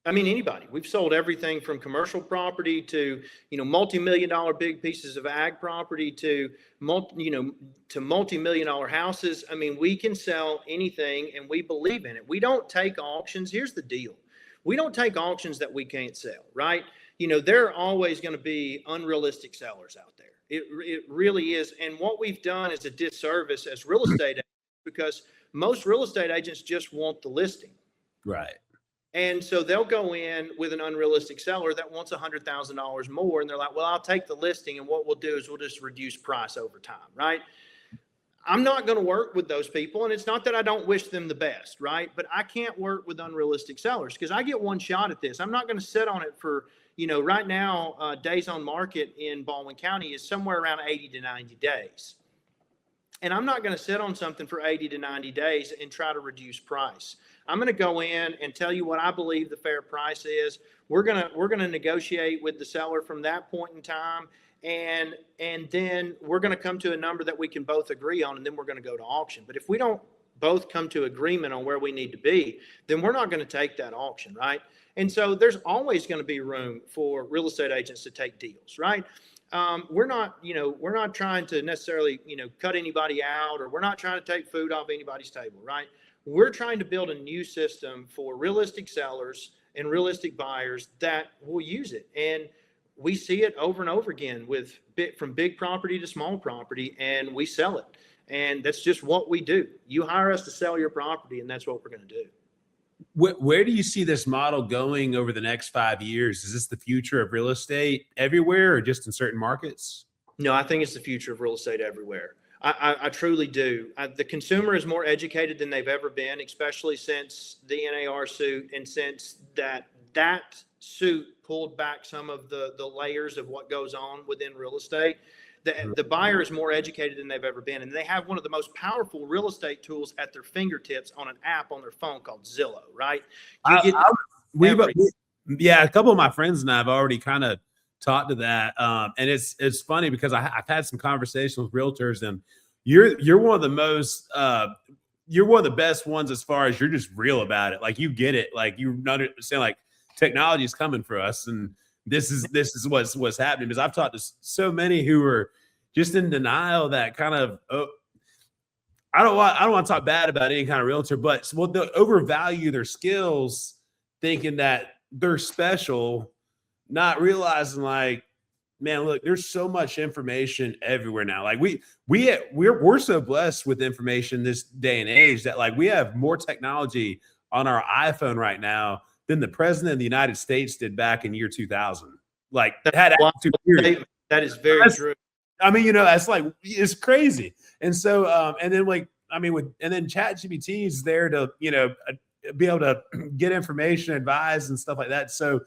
I mean, anybody. We've sold everything from commercial property to, you know, multi-million-dollar big pieces of ag property to multi-million-dollar houses. I mean, we can sell anything and we believe in it. We don't take auctions. Here's the deal. We don't take auctions that we can't sell, right? You know, there are always going to be unrealistic sellers out there. It really is. And what we've done is a disservice as real estate agents because most real estate agents just want the listing. Right. And so they'll go in with an unrealistic seller that wants $100,000 more. And they're like, well, I'll take the listing. And what we'll do is we'll just reduce price over time. Right. I'm not going to work with those people. And it's not that I don't wish them the best. Right. But I can't work with unrealistic sellers because I get one shot at this. I'm not going to sit on it for, you know, right now, days on market in Baldwin County is somewhere around 80 to 90 days. And I'm not going to sit on something for 80 to 90 days and try to reduce price. I'm going to go in and tell you what I believe the fair price is. We're going to negotiate with the seller from that point in time. And then we're going to come to a number that we can both agree on. And then we're going to go to auction. But if we don't both come to agreement on where we need to be, then we're not going to take that auction. Right. And so there's always going to be room for real estate agents to take deals. Right. We're not trying to necessarily, cut anybody out, or we're not trying to take food off anybody's table, right? We're trying to build a new system for realistic sellers and realistic buyers that will use it. And we see it over and over again from big property to small property, and we sell it. And that's just what we do. You hire us to sell your property, and that's what we're going to do. Where do you see this model going over the next 5 years? Is this the future of real estate everywhere or just in certain markets? No, I think it's the future of real estate everywhere. I truly do. The consumer is more educated than they've ever been, especially since the NAR suit and since that suit pulled back some of the layers of what goes on within real estate. The buyer is more educated than they've ever been, and they have one of the most powerful real estate tools at their fingertips on an app on their phone called Zillow, right? A couple of my friends and I have already kind of talked to that, and it's funny because I've had some conversations with realtors, and you're one of the most you're one of the best ones as far as you're just real about it. Like, you get it, like you understand, like technology is coming for us, and this is what's happening. Because I've talked to so many who are just in denial that kind of I don't want to talk bad about any kind of realtor, but they'll overvalue their skills, thinking that they're special, not realizing, like, man, look, there's so much information everywhere now. Like we're so blessed with information this day and age that, like, we have more technology on our iPhone right now than the president of the United States did back in year 2000. Like, that is very true. I mean, that's like, it's crazy. And so, and then ChatGPT is there to, be able to get information, advise, and stuff like that. So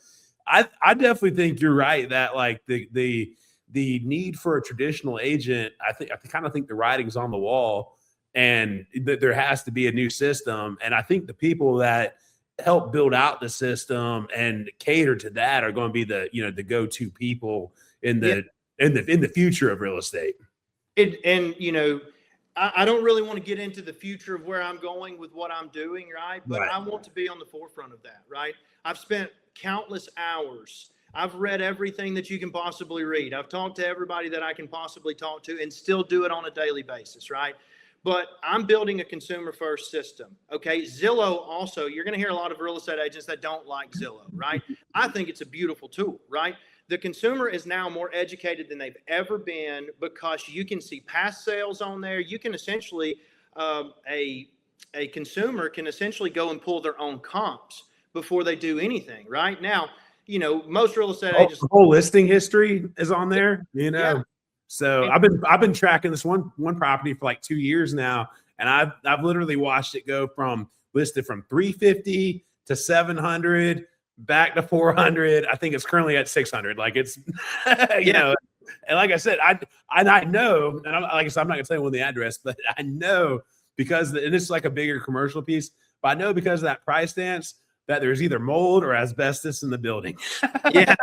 I definitely think you're right that, like, the need for a traditional agent, I kind of think the writing's on the wall, and that there has to be a new system. And I think the people that help build out the system and cater to that are going to be the go-to people in the future of real estate. I don't really want to get into the future of where I'm going with what I'm doing, right? But I want to be on the forefront of that, right? I've spent countless hours I've read everything that you can possibly read. I've talked to everybody that I can possibly talk to and still do it on a daily basis, right? But I'm building a consumer first system. Okay. Zillow also, you're going to hear a lot of real estate agents that don't like Zillow, right? I think it's a beautiful tool, right? The consumer is now more educated than they've ever been because you can see past sales on there. You can essentially, a consumer can essentially go and pull their own comps before they do anything, right? Now, most real estate agents. The whole listing history is on there, Yeah. So I've been tracking this one property for like 2 years now, and I've literally watched it go from listed from 350 to 700 back to 400. I think it's currently at 600. Like it's, and like I said, I know, and like I said, I'm not gonna tell you the address, but I know because and it's like a bigger commercial piece, but I know because of that price dance that there's either mold or asbestos in the building. Yeah.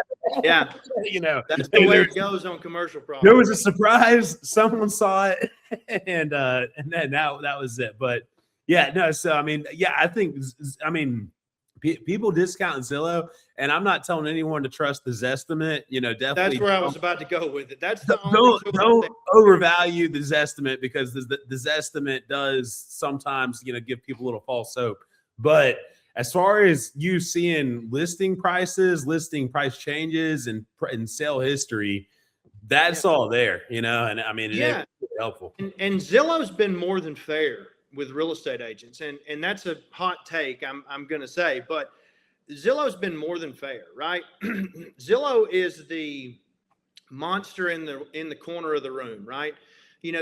That's the way it goes on commercial property. There was a surprise. Someone saw it, and then that was it. But yeah, no. So I think people discount Zillow, and I'm not telling anyone to trust the Zestimate. Definitely. That's where I was about to go with it. That's the only don't overvalue the Zestimate because the Zestimate does sometimes give people a little false hope. But as far as you seeing listing prices, listing price changes, and sale history, that's all there, and it's helpful. And Zillow's been more than fair with real estate agents, and that's a hot take, I'm going to say, but Zillow's been more than fair, right? Zillow is the monster in the corner of the room, right?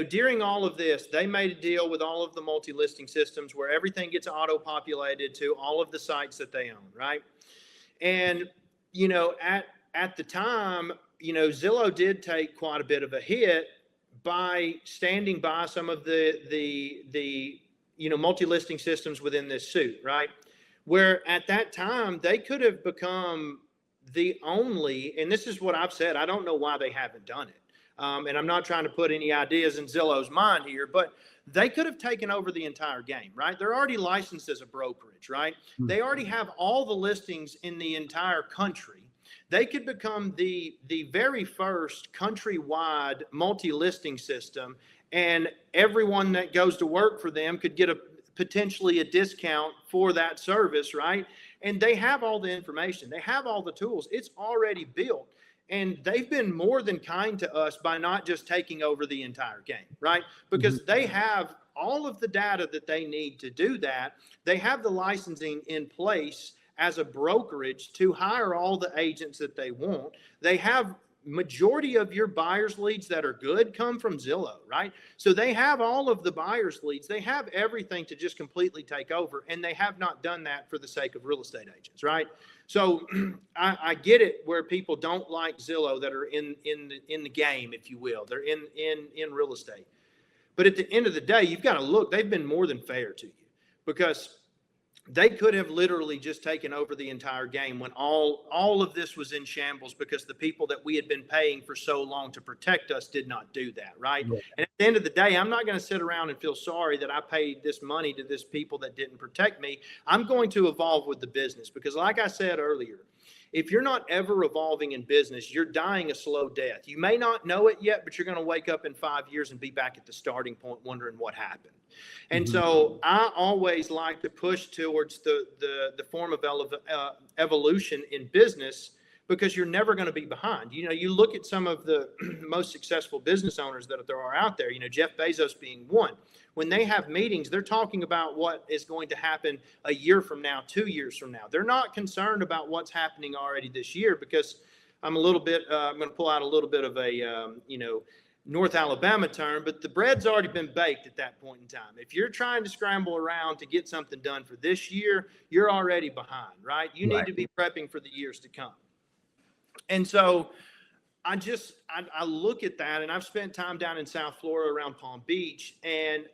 During all of this, they made a deal with all of the multi-listing systems where everything gets auto-populated to all of the sites that they own, right? And, at the time, Zillow did take quite a bit of a hit by standing by some of the multi-listing systems within this suit, right? Where at that time, they could have become the only, and this is what I've said, I don't know why they haven't done it. And I'm not trying to put any ideas in Zillow's mind here, but they could have taken over the entire game, right? They're already licensed as a brokerage, right? They already have all the listings in the entire country. They could become the very first countrywide multi-listing system, and everyone that goes to work for them could get potentially a discount for that service, right? And they have all the information. They have all the tools. It's already built. And they've been more than kind to us by not just taking over the entire game, right? Because they have all of the data that they need to do that. They have the licensing in place as a brokerage to hire all the agents that they want. They have majority of your buyers leads that are good come from Zillow, right? So they have all of the buyers leads. They have everything to just completely take over, and they have not done that for the sake of real estate agents, right? So I get it where people don't like Zillow that are in the game, if you will. They're in real estate. But at the end of the day, you've got to look, they've been more than fair to you because they could have literally just taken over the entire game when all of this was in shambles because the people that we had been paying for so long to protect us did not do that, right? Yeah. And at the end of the day, I'm not going to sit around and feel sorry that I paid this money to this people that didn't protect me. I'm going to evolve with the business because like I said earlier, if you're not ever evolving in business, you're dying a slow death. You may not know it yet, but you're going to wake up in 5 years and be back at the starting point wondering what happened. And so I always like to push towards the form of evolution in business because you're never going to be behind. You look at some of the most successful business owners that there are out there, Jeff Bezos being one. When they have meetings, they're talking about what is going to happen a year from now, 2 years from now. They're not concerned about what's happening already this year because I'm going to pull out a little bit of a, North Alabama term, but the bread's already been baked at that point in time. If you're trying to scramble around to get something done for this year, you're already behind, right? You need to be prepping for the years to come. And so I look at that, and I've spent time down in South Florida around Palm Beach and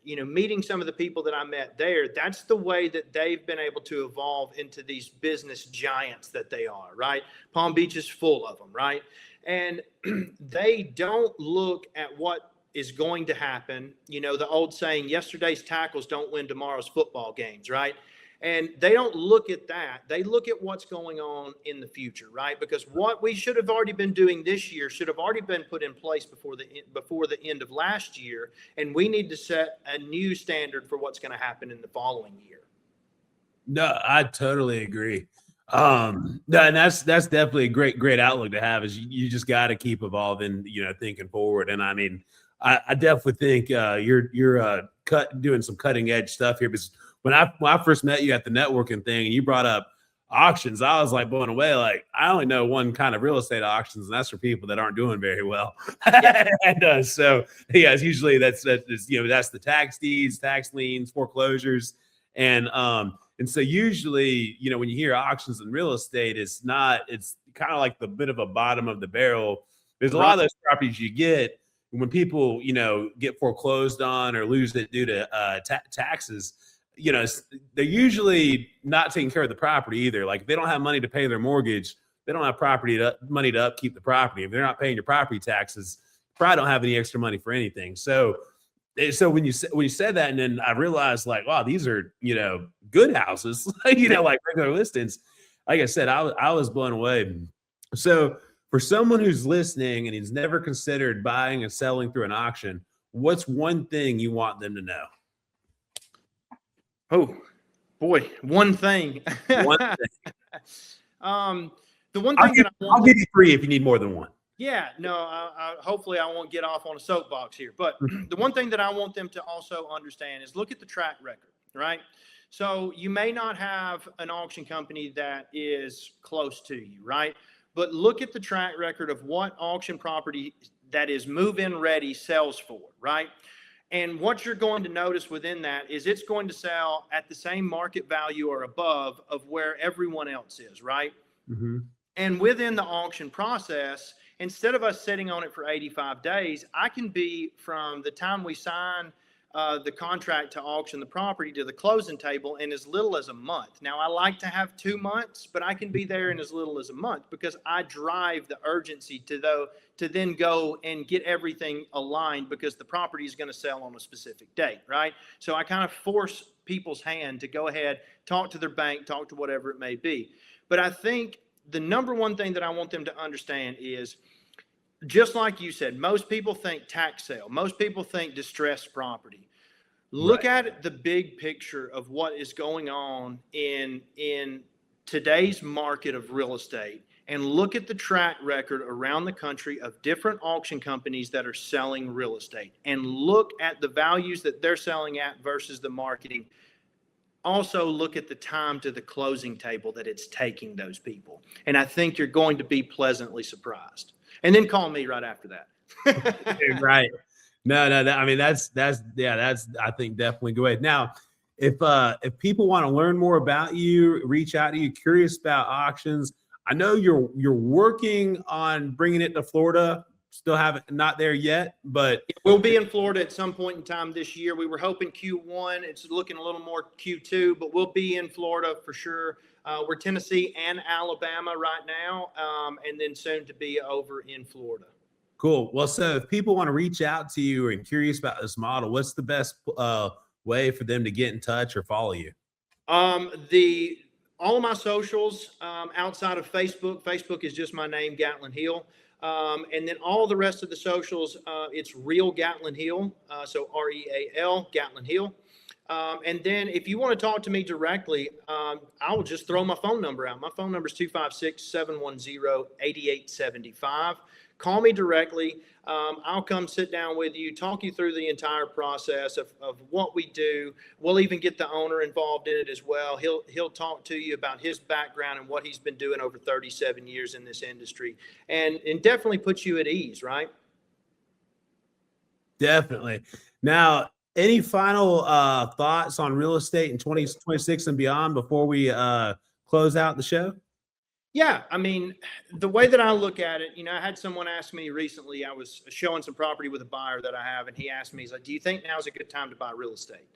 meeting some of the people that I met there. That's the way that they've been able to evolve into these business giants that they are, right? Palm Beach is full of them, right? And they don't look at what is going to happen. The old saying, yesterday's tackles don't win tomorrow's football games, right? And they don't look at that. They look at what's going on in the future, right? Because what we should have already been doing this year should have already been put in place before the end of last year. And we need to set a new standard for what's going to happen in the following year. No, I totally agree. No, and that's definitely a great outlook to have. Is you just got to keep evolving, thinking forward. And I mean, I definitely think you're doing some cutting edge stuff here. Because when I first met you at the networking thing, and you brought up auctions, I was like blown away. Like, I only know one kind of real estate auctions, and that's for people that aren't doing very well. And so yeah, it's usually that's the tax deeds, tax liens, foreclosures, and so usually, when you hear auctions in real estate, it's kind of like the bit of a bottom of the barrel. There's a lot of those properties you get when people, get foreclosed on or lose it due to taxes. They're usually not taking care of the property either. Like, if they don't have money to pay their mortgage, they don't have money to upkeep the property. If they're not paying your property taxes, probably don't have any extra money for anything. So when you said that, and then I realized, like, wow, these are, good houses, like regular listings. Like I said, I was blown away. So for someone who's listening and he's never considered buying and selling through an auction, what's one thing you want them to know? Oh boy, one thing. One thing. The one thing I'll give you three if you need more than one. Yeah, no, hopefully I won't get off on a soapbox here. But the one thing that I want them to also understand is look at the track record, right? So you may not have an auction company that is close to you, right? But look at the track record of what auction property that is move-in ready sells for, right? And what you're going to notice within that is it's going to sell at the same market value or above of where everyone else is, right? Mm-hmm. And within the auction process, instead of us sitting on it for 85 days, I can be from the time we sign the contract to auction the property to the closing table in as little as a month. Now, I like to have 2 months, but I can be there in as little as a month because I drive the urgency to then go and get everything aligned because the property is going to sell on a specific date, right? So I kind of force people's hand to go ahead, talk to their bank, talk to whatever it may be. But I think the number one thing that I want them to understand is, just like you said, most people think tax sale. Most people think distressed property. Look at the big picture of what is going on in today's market of real estate, and look at the track record around the country of different auction companies that are selling real estate, and look at the values that they're selling at versus the marketing. Also look at the time to the closing table that it's taking those people. And I think you're going to be pleasantly surprised. And then call me right after that. Right. No, I mean, that's I think definitely good. Now, if people want to learn more about you, reach out to you, curious about auctions, I know you're working on bringing it to Florida. Still not there yet, but we'll be in Florida at some point in time this year. We were hoping Q1. It's looking a little more Q2, but we'll be in Florida for sure. We're Tennessee and Alabama right now, and then soon to be over in Florida. Cool. Well, so if people want to reach out to you and curious about this model, what's the best way for them to get in touch or follow you? All of my socials outside of Facebook. Facebook is just my name, Gatlin Hill. And then all the rest of the socials, it's Real Gatlin Hill. So REAL Gatlin Hill. And then if you want to talk to me directly, I will just throw my phone number out. My phone number is 256-710-8875. Call me directly. I'll come sit down with you, talk you through the entire process of what we do. We'll even get the owner involved in it as well. He'll talk to you about his background and what he's been doing over 37 years in this industry, and definitely put you at ease, right? Definitely. Now, any final thoughts on real estate in 2026 and beyond before we close out the show? Yeah, I mean, the way that I look at it, I had someone ask me recently, I was showing some property with a buyer that I have, and he asked me, he's like, do you think now's a good time to buy real estate?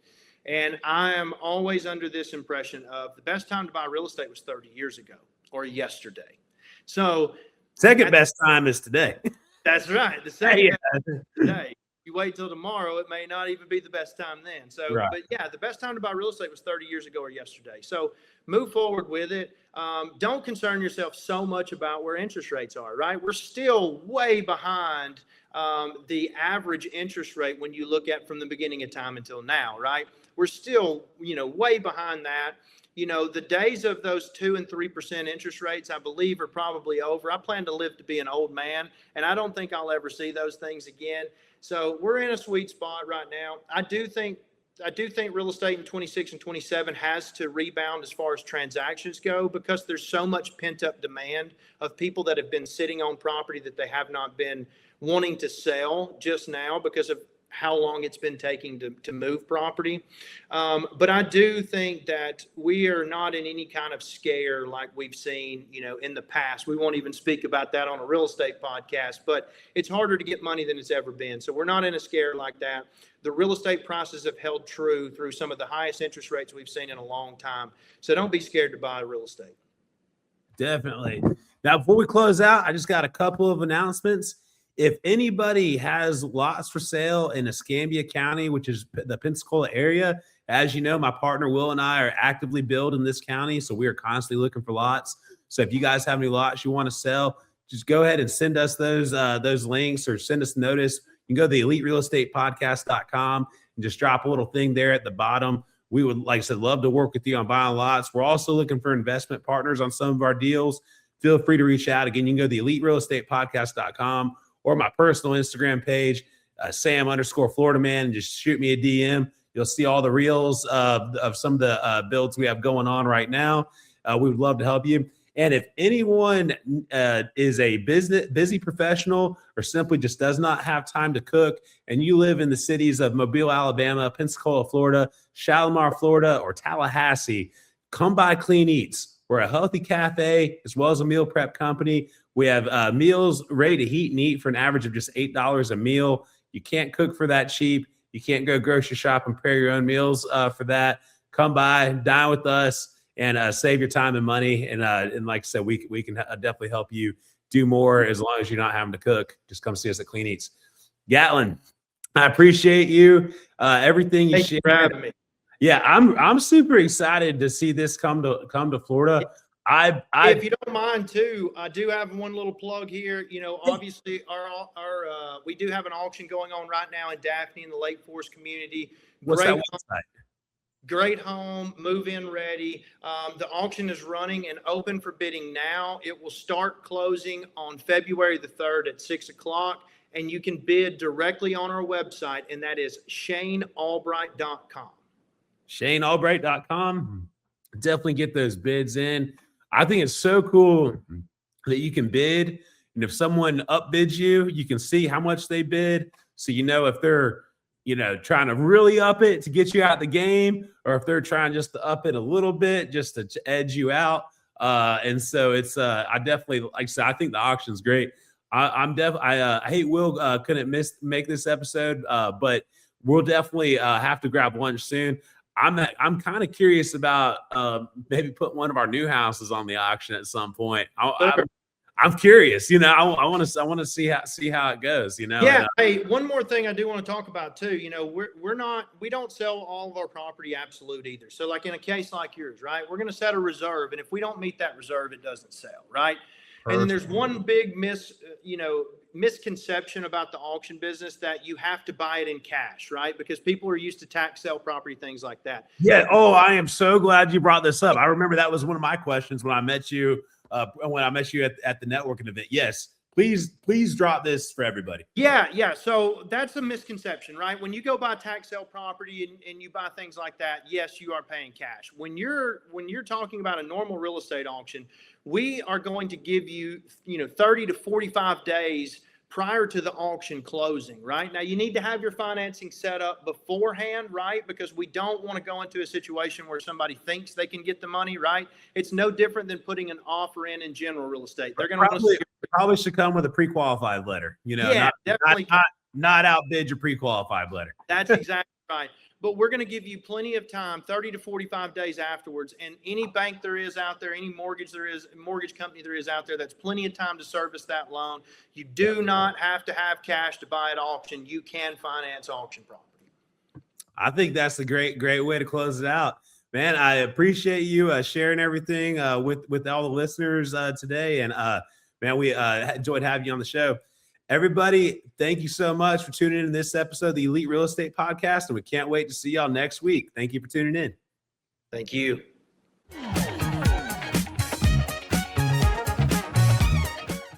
And I am always under this impression of the best time to buy real estate was 30 years ago or yesterday. So second best time is today. That's right. The second best is today. you wait till tomorrow, it may not even be the best time then. So, Right. but yeah, the best time to buy real estate was 30 years ago or yesterday. So move forward with it. Don't concern yourself so much about where interest rates are, right? We're still way behind the average interest rate when you look at from the beginning of time until now, right? We're still, way behind that. The days of those 2 and 3% interest rates, I believe, are probably over. I plan to live to be an old man, and I don't think I'll ever see those things again. So we're in a sweet spot right now. I do think real estate in 26 and 27 has to rebound as far as transactions go, because there's so much pent up demand of people that have been sitting on property that they have not been wanting to sell just now because of how long it's been taking to move property. But I do think that we are not in any kind of scare like we've seen, in the past. We won't even speak about that on a real estate podcast, but it's harder to get money than it's ever been. So we're not in a scare like that. The real estate prices have held true through some of the highest interest rates we've seen in a long time. So don't be scared to buy real estate. Definitely. Now, before we close out, I just got a couple of announcements. If anybody has lots for sale in Escambia County, which is the Pensacola area, as you know, my partner Will and I are actively building this county, so we are constantly looking for lots. So if you guys have any lots you want to sell, just go ahead and send us those links or send us a notice. You can go to the eliterealestatepodcast.com and just drop a little thing there at the bottom. We would, like I said, love to work with you on buying lots. We're also looking for investment partners on some of our deals. Feel free to reach out. Again, you can go to the eliterealestatepodcast.com or my personal Instagram page, Sam_Florida Man, and just shoot me a DM. You'll see all the reels of some of the builds we have going on right now. We would love to help you. And if anyone is a busy professional or simply just does not have time to cook, and you live in the cities of Mobile, Alabama, Pensacola, Florida, Shalimar, Florida, or Tallahassee, come by Clean Eats. We're a healthy cafe as well as a meal prep company. We have meals ready to heat and eat for an average of just $8 a meal. You can't cook for that cheap. You can't go grocery shop and prepare your own meals for that. Come by, dine with us, and save your time and money. And like I said, we can definitely help you do more as long as you're not having to cook. Just come see us at Clean Eats. Gatlin, I appreciate you. Everything you shared. Thank you for having me. Yeah, I'm super excited to see this come to Florida. If you don't mind too, I do have one little plug here. Obviously our we do have an auction going on right now in Daphne in the Lake Forest community. What's that website? Great home, move-in ready. The auction is running and open for bidding now. It will start closing on February the 3rd at 6:00, and you can bid directly on our website, and that is ShaneAlbright.com. ShaneAlbright.com. Definitely get those bids in. I think it's so cool that you can bid, and if someone upbids you, you can see how much they bid, so if they're trying to really up it to get you out the game, or if they're trying just to up it a little bit just to edge you out. And so it's I definitely, like I said, I think the auction's great. I hate Will couldn't make this episode, but we'll definitely have to grab lunch soon. I'm kind of curious about maybe put one of our new houses on the auction at some point. I'm curious, I want to see how it goes, Yeah. Hey, one more thing I do want to talk about too. We don't sell all of our property absolute either. So like in a case like yours, right, we're going to set a reserve, and if we don't meet that reserve, it doesn't sell, right? Perfect. And then there's one big misconception about the auction business, that you have to buy it in cash, right? Because people are used to tax sale property, things like that. Yeah. Oh, I am so glad you brought this up. I remember that was one of my questions when I met you. At the networking event. Yes, please drop this for everybody. Yeah. So that's a misconception, right? When you go buy tax sale property and you buy things like that, yes, you are paying cash. When you're talking about a normal real estate auction, we are going to give you 30 to 45 days prior to the auction closing, right? Now, you need to have your financing set up beforehand, right? Because we don't want to go into a situation where somebody thinks they can get the money, right? It's no different than putting an offer in general real estate. They're going to probably should come with a pre-qualified letter, definitely not outbid your pre-qualified letter. That's exactly Right. But we're going to give you plenty of time, 30 to 45 days afterwards. And any bank there is out there, any mortgage company there is out there, that's plenty of time to service that loan. You do not have to have cash to buy at auction. You can finance auction property. I think that's a great way to close it out. Man, I appreciate you sharing everything with all the listeners today. And man, we enjoyed having you on the show. Everybody, thank you so much for tuning in to this episode of the Elite Real Estate Podcast, and we can't wait to see y'all next week. Thank you for tuning in. Thank you.